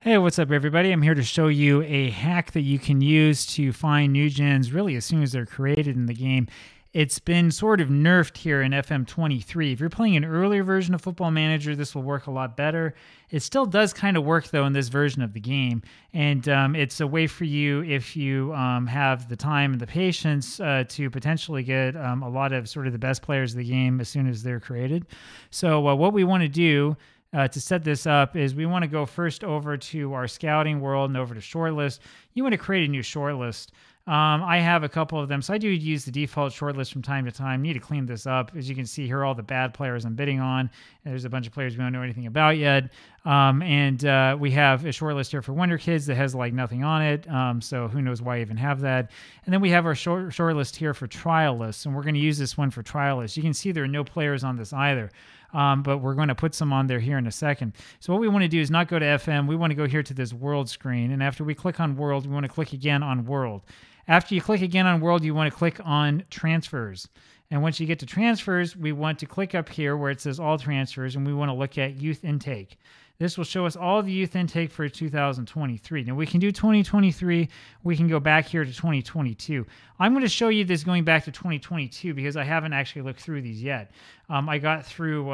Hey, what's up, everybody? I'm here to show you a hack that you can use to find new gens really as soon as they're created in the game. It's been sort of nerfed here in FM23. If you're playing an earlier version of Football Manager, this will work a lot better. It still does kind of work, though, in this version of the game. And it's a way for you, if you have the time and the patience, to potentially get a lot of sort of the best players of the game as soon as they're created. So what we want to do to set this up is we want to go first over to our scouting world and over to shortlist. You want to create a new shortlist. I have a couple of them, so I do use the default shortlist from time to time. Need to clean this up. As you can see, here are all the bad players I'm bidding on. And there's a bunch of players we don't know anything about yet. We have a shortlist here for Wonder Kids that has like nothing on it, so who knows why I even have that. And then we have our shortlist here for trial lists, and we're going to use this one for trial lists. You can see there are no players on this either. But we're going to put some on there here in a second. So what we want to do is not go to FM. We want to go here to this world screen. And after we click on world, we want to click again on world. After you click again on world, you want to click on transfers. And once you get to transfers, we want to click up here where it says all transfers, and we want to look at youth intake. This will show us all the youth intake for 2023. Now, we can do 2023. We can go back here to 2022. I'm going to show you this going back to 2022 because I haven't actually looked through these yet. I got through,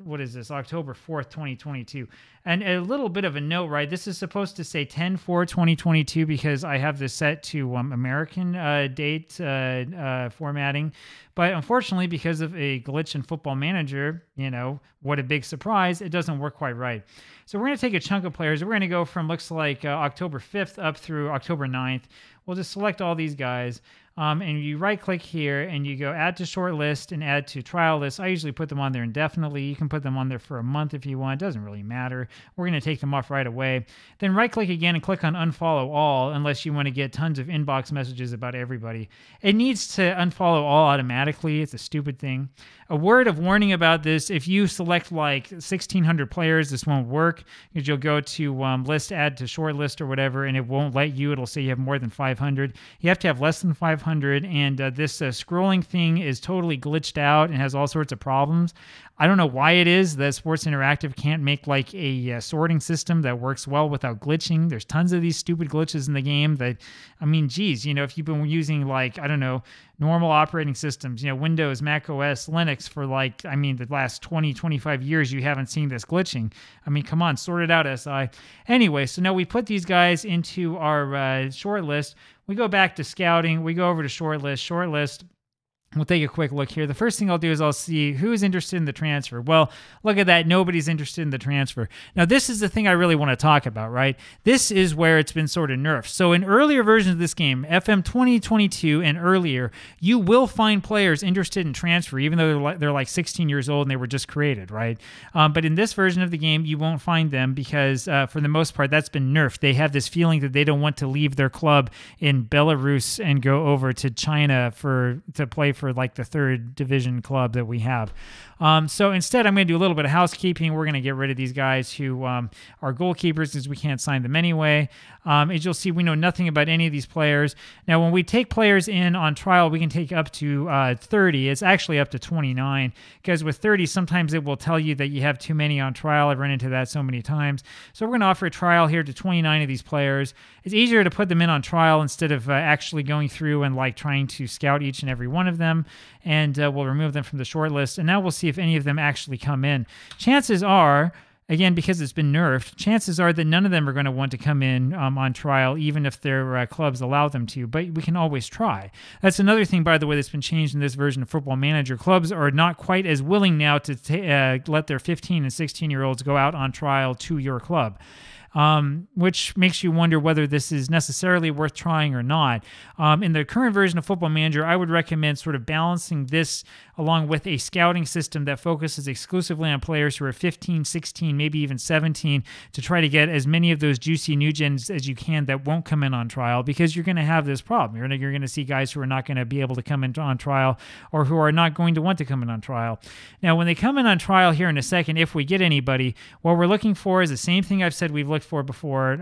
what is this, October 4th, 2022. And a little bit of a note, right? This is supposed to say 10/4/2022 because I have this set to American date formatting. But unfortunately, because of a glitch in Football Manager, you know, what a big surprise, it doesn't work quite right. So we're going to take a chunk of players. We're going to go from, looks like, October 5th up through October 9th. We'll just select all these guys. And you right-click here, and you go Add to Short List and Add to Trial List. I usually put them on there indefinitely. You can put them on there for a month if you want. It doesn't really matter. We're going to take them off right away. Then right-click again and click on Unfollow All, unless you want to get tons of inbox messages about everybody. It needs to unfollow all automatically. It's a stupid thing. A word of warning about this: if you select like 1,600 players, this won't work because you'll go to List, Add to Short List or whatever, and it won't let you. It'll say you have more than 500. You have to have less than 500. And this scrolling thing is totally glitched out and has all sorts of problems. I don't know why it is that Sports Interactive can't make like a sorting system that works well without glitching. There's tons of these stupid glitches in the game that, I mean, geez, you know, if you've been using like, I don't know, normal operating systems, you know, Windows, Mac OS, Linux for like, I mean, the last 20, 25 years, you haven't seen this glitching. I mean, come on, sort it out, SI. Anyway, so now we put these guys into our short list. We go back to scouting. We go over to short list. We'll take a quick look here. The first thing I'll do is I'll see who's interested in the transfer. Well, look at that. Nobody's interested in the transfer. Now, this is the thing I really want to talk about, right? This is where it's been sort of nerfed. So in earlier versions of this game, FM 2022 and earlier, you will find players interested in transfer, even though they're like 16 years old and they were just created, right? But in this version of the game, you won't find them because for the most part, that's been nerfed. They have this feeling that they don't want to leave their club in Belarus and go over to China to play for like the third division club that we have. So instead, I'm going to do a little bit of housekeeping. We're going to get rid of these guys who are goalkeepers because we can't sign them anyway. As you'll see, we know nothing about any of these players. Now, when we take players in on trial, we can take up to 30. It's actually up to 29 because with 30, sometimes it will tell you that you have too many on trial. I've run into that so many times. So we're going to offer a trial here to 29 of these players. It's easier to put them in on trial instead of actually going through and like trying to scout each and every one of them. And we'll remove them from the short list. And now we'll see if any of them actually come in. Chances are, again, because it's been nerfed, chances are that none of them are going to want to come in on trial, even if their clubs allow them to. But we can always try. That's another thing, by the way, that's been changed in this version of Football Manager. Clubs are not quite as willing now to let their 15 and 16-year-olds go out on trial to your club. Which makes you wonder whether this is necessarily worth trying or not. In the current version of Football Manager, I would recommend sort of balancing this along with a scouting system that focuses exclusively on players who are 15, 16, maybe even 17 to try to get as many of those juicy new gens as you can that won't come in on trial, because you're going to have this problem. You're going to see guys who are not going to be able to come in on trial or who are not going to want to come in on trial. Now, when they come in on trial here in a second, if we get anybody, what we're looking for is the same thing I've said we've looked looked for before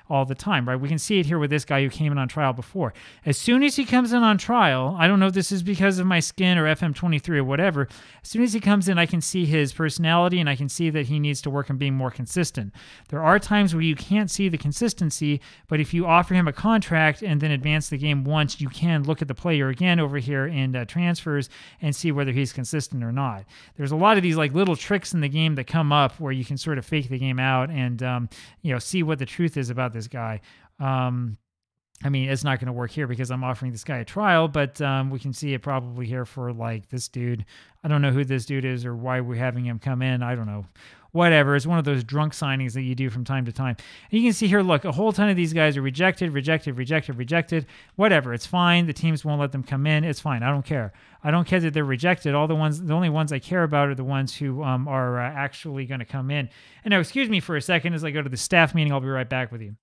all the time, right? We can see it here with this guy who came in on trial before. As soon as he comes in on trial, I don't know if this is because of my skin or FM23 or whatever, as soon as he comes in, I can see his personality and I can see that he needs to work on being more consistent. There are times where you can't see the consistency, but if you offer him a contract and then advance the game once, you can look at the player again over here in transfers and see whether he's consistent or not. There's a lot of these like little tricks in the game that come up where you can sort of fake the game out and see what the truth is about this guy. I mean, it's not going to work here because I'm offering this guy a trial, but we can see it probably here for like this dude. I don't know who this dude is or why we're having him come in. I don't know. Whatever. It's one of those drunk signings that you do from time to time. And you can see here, look, a whole ton of these guys are rejected. Whatever. It's fine. The teams won't let them come in. It's fine. I don't care. I don't care that they're rejected. The only ones I care about are the ones who are actually going to come in. And now, excuse me for a second as I go to the staff meeting. I'll be right back with you.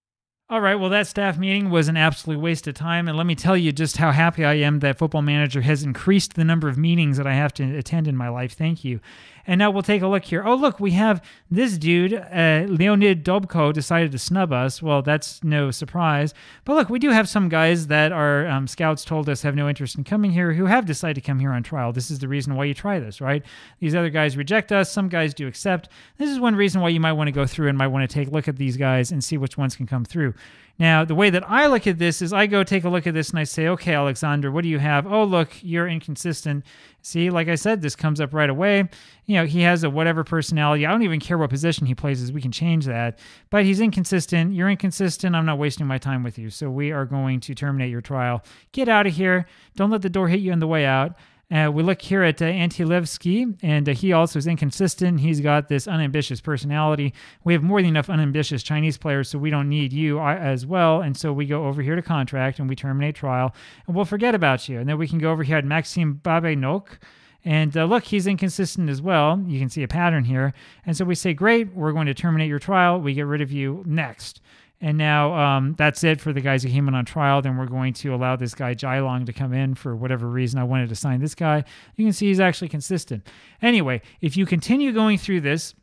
All right, well, that staff meeting was an absolute waste of time, and let me tell you just how happy I am that Football Manager has increased the number of meetings that I have to attend in my life. Thank you. And now we'll take a look here. Oh, look, we have this dude, Leonid Dobko, decided to snub us. Well, that's no surprise. But look, we do have some guys that our scouts told us have no interest in coming here who have decided to come here on trial. This is the reason why you try this, right? These other guys reject us. Some guys do accept. This is one reason why you might want to go through and might want to take a look at these guys and see which ones can come through. Now, the way that I look at this is I go take a look at this and I say, okay, Alexander, what do you have? Oh, look, you're inconsistent. See, like I said, this comes up right away. He has a whatever personality. I don't even care what position he plays, we can change that. But he's inconsistent. You're inconsistent. I'm not wasting my time with you. So we are going to terminate your trial. Get out of here. Don't let the door hit you on the way out. We look here at Antilevsky, and he also is inconsistent. He's got this unambitious personality. We have more than enough unambitious Chinese players, so we don't need you as well. And so we go over here to contract, and we terminate trial, and we'll forget about you. And then we can go over here at Maxim Babenok, and look, he's inconsistent as well. You can see a pattern here. And so we say, great, we're going to terminate your trial. We get rid of you next. And now that's it for the guys who came in on trial. Then we're going to allow this guy Jailong to come in for whatever reason. I wanted to sign this guy. You can see he's actually consistent. Anyway, if you continue going through this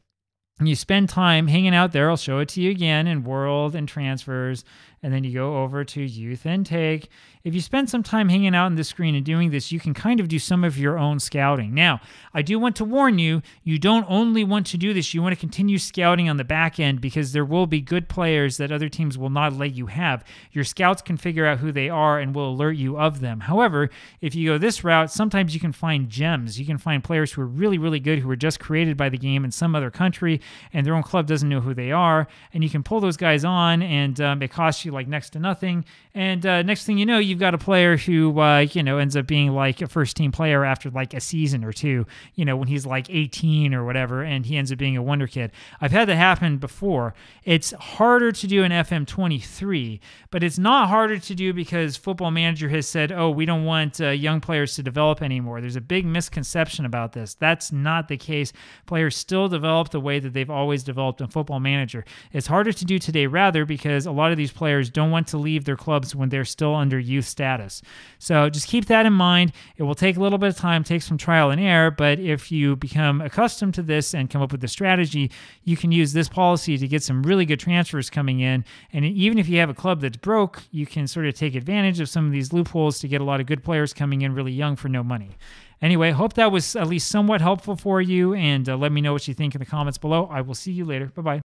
and you spend time hanging out there, I'll show it to you again in World and Transfers, and then you go over to Youth Intake. If you spend some time hanging out on this screen and doing this, you can kind of do some of your own scouting. Now, I do want to warn you, you don't only want to do this, you want to continue scouting on the back end because there will be good players that other teams will not let you have. Your scouts can figure out who they are and will alert you of them. However, if you go this route, sometimes you can find gems. You can find players who are really, really good, who were just created by the game in some other country, and their own club doesn't know who they are, and you can pull those guys on, and it costs you like next to nothing. And next thing you know, you've got a player who ends up being like a first team player after like a season or two, when he's like 18 or whatever, and he ends up being a wonder kid. I've had that happen before. It's harder to do in FM23, but it's not harder to do because Football Manager has said, oh, we don't want young players to develop anymore. There's a big misconception about this. That's not the case. Players still develop the way that they've always developed in Football Manager. It's harder to do today rather because a lot of these players don't want to leave their clubs when they're still under youth status. So just keep that in mind. It will take a little bit of time, take some trial and error, but if you become accustomed to this and come up with the strategy, you can use this policy to get some really good transfers coming in. And even if you have a club that's broke, you can sort of take advantage of some of these loopholes to get a lot of good players coming in really young for no money. Anyway, hope that was at least somewhat helpful for you, and let me know what you think in the comments below. I will see you later. Bye-bye.